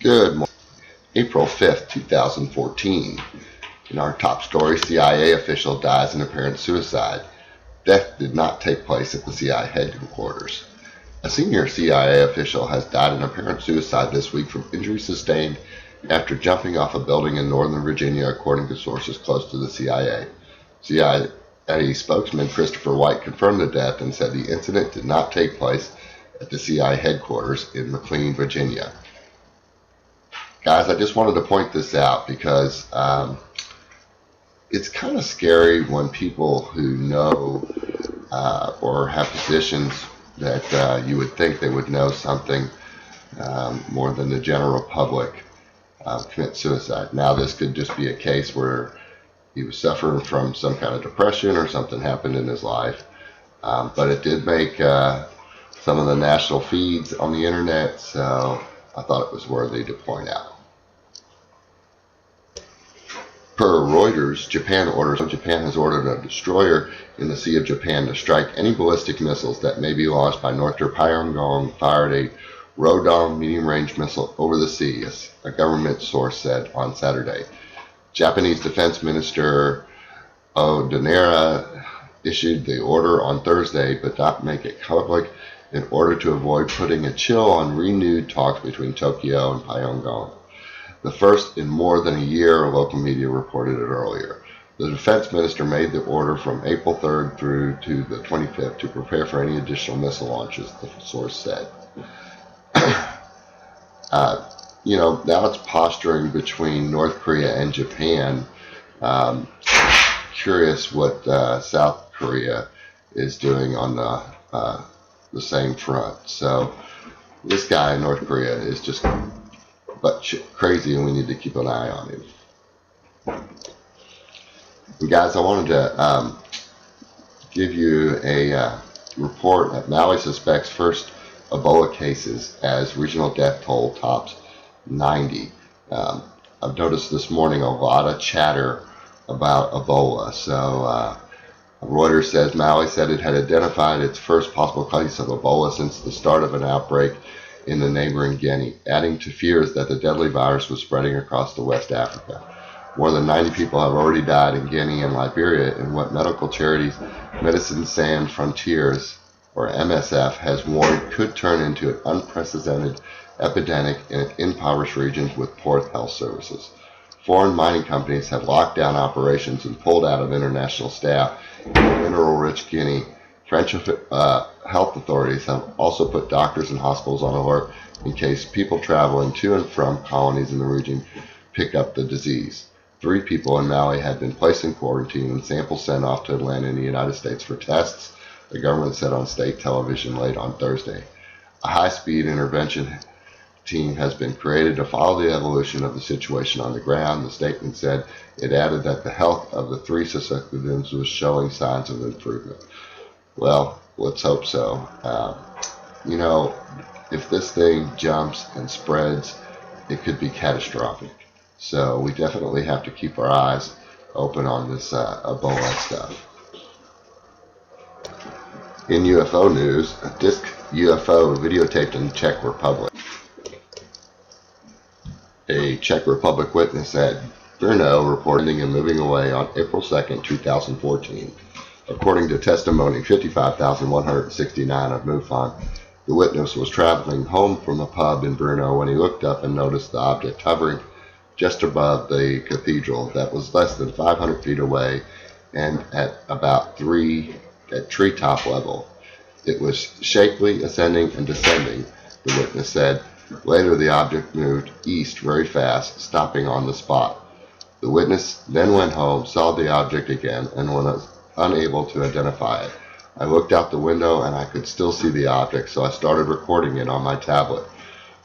Good morning. April 5th, 2014. In our top story, CIA official dies in apparent suicide. Death did not take place at the CIA headquarters. A senior CIA official has died in apparent suicide this week from injuries sustained after jumping off a building in Northern Virginia, according to sources close to the CIA. CIA spokesman Christopher White confirmed the death and said the incident did not take place at the CIA headquarters in McLean, Virginia. Guys, I just wanted to point this out because it's kind of scary when people who know or have positions that you would think they would know something more than the general public commit suicide. Now, this could just be a case where he was suffering from some kind of depression or something happened in his life. But it did make some of the national feeds on the internet, so I thought it was worthy to point out. Per Reuters, Japan has ordered a destroyer in the Sea of Japan to strike any ballistic missiles that may be launched by North Korea. Pyongyang fired a Rodong medium-range missile over the sea, as a government source said on Saturday. Japanese Defense Minister Odinara issued the order on Thursday, but not make it public in order to avoid putting a chill on renewed talks between Tokyo and Pyongyang. The first in more than a year, local media reported it earlier. The defense minister made the order from April 3rd through to the 25th to prepare for any additional missile launches, the source said. Now it's posturing between North Korea and Japan. Curious what South Korea is doing on the same front. So this guy in North Korea is just crazy, and we need to keep an eye on him. And guys, I wanted to give you a report that Maui suspects first Ebola cases as regional death toll tops 90. I've noticed this morning a lot of chatter about Ebola. So Reuters says Maui said it had identified its first possible case of Ebola since the start of an outbreak in the neighboring Guinea, adding to fears that the deadly virus was spreading across the West Africa. More than 90 people have already died in Guinea and Liberia in what medical charities Medicine Sans Frontières, or MSF, has warned could turn into an unprecedented epidemic in impoverished regions with poor health services. Foreign mining companies have locked down operations and pulled out of international staff in mineral-rich Guinea. French health authorities have also put doctors and hospitals on alert in case people traveling to and from colonies in the region pick up the disease. 3 people in Maui had been placed in quarantine and samples sent off to Atlanta in the United States for tests, the government said on state television late on Thursday. A high-speed intervention team has been created to follow the evolution of the situation on the ground, the statement said. It added that the health of the 3 suspected was showing signs of improvement. Well, let's hope so. If this thing jumps and spreads, it could be catastrophic. So we definitely have to keep our eyes open on this Ebola stuff. In UFO news, a disc UFO videotaped in the Czech Republic. A Czech Republic witness at Brno reported and moving away on April 2nd, 2014. According to testimony 55,169 of MUFON, the witness was traveling home from a pub in Brno when he looked up and noticed the object hovering just above the cathedral that was less than 500 feet away and at about treetop level. It was shapely ascending and descending, the witness said. Later, the object moved east very fast, stopping on the spot. The witness then went home, saw the object again, and was unable to identify it. I looked out the window and I could still see the object, so I started recording it on my tablet.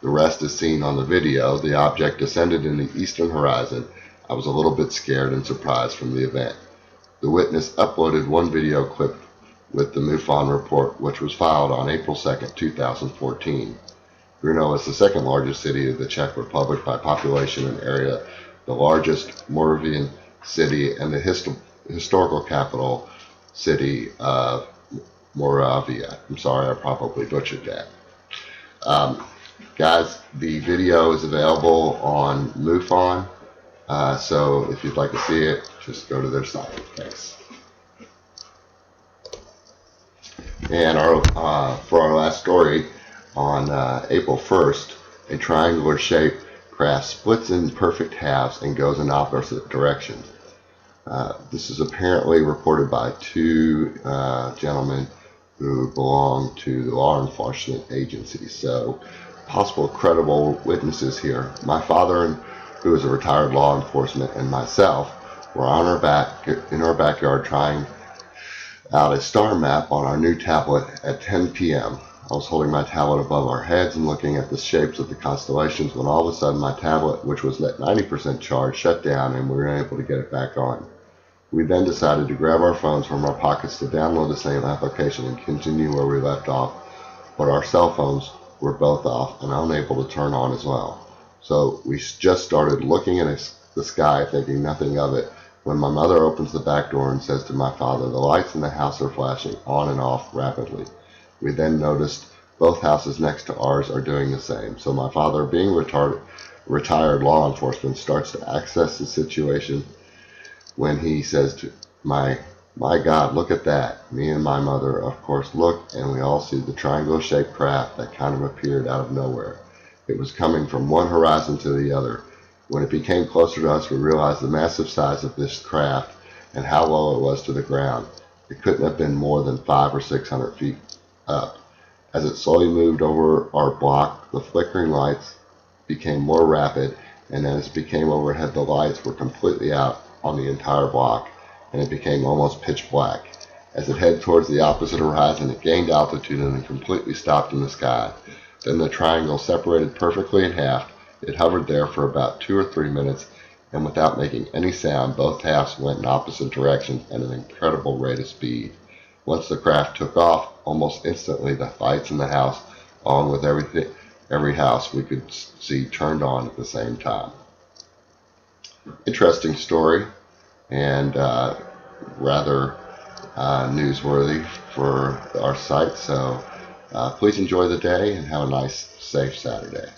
The rest is seen on the video. The object descended in the eastern horizon. I was a little bit scared and surprised from the event. The witness uploaded one video clip with the MUFON report, which was filed on April 2nd, 2014. Brno is the second largest city of the Czech Republic by population and area, the largest Moravian city, and the historical capital city of Moravia. I'm sorry, I probably butchered that. Guys, the video is available on MUFON, so if you'd like to see it, just go to their site. Thanks. And for our last story, on April 1st, a triangular-shaped craft splits in perfect halves and goes in opposite directions. This is apparently reported by two gentlemen who belong to the law enforcement agencies. So, possible credible witnesses here. My father, who is a retired law enforcement, and myself were in our backyard trying out a star map on our new tablet at 10 p.m. I was holding my tablet above our heads and looking at the shapes of the constellations when all of a sudden my tablet, which was at 90% charge, shut down and we were unable to get it back on. We then decided to grab our phones from our pockets to download the same application and continue where we left off, but our cell phones were both off and unable to turn on as well. So we just started looking at the sky thinking nothing of it when my mother opens the back door and says to my father, "The lights in the house are flashing on and off rapidly." We then noticed both houses next to ours are doing the same. So my father, being retired law enforcement, starts to assess the situation when he says to my God, look at that. Me and my mother, of course, look, and we all see the triangle-shaped craft that kind of appeared out of nowhere. It was coming from one horizon to the other. When it became closer to us, we realized the massive size of this craft and how low it was to the ground. It couldn't have been more than 500 or 600 feet up. As it slowly moved over our block, the flickering lights became more rapid, and as it became overhead, the lights were completely out on the entire block, and it became almost pitch black. As it headed towards the opposite horizon, it gained altitude and then completely stopped in the sky. Then the triangle separated perfectly in half. It hovered there for about 2 or 3 minutes, and without making any sound, both halves went in opposite directions at an incredible rate of speed. Once the craft took off, almost instantly the lights in the house, along with every house we could see, turned on at the same time. Interesting story, and rather newsworthy for our site. So please enjoy the day and have a nice, safe Saturday.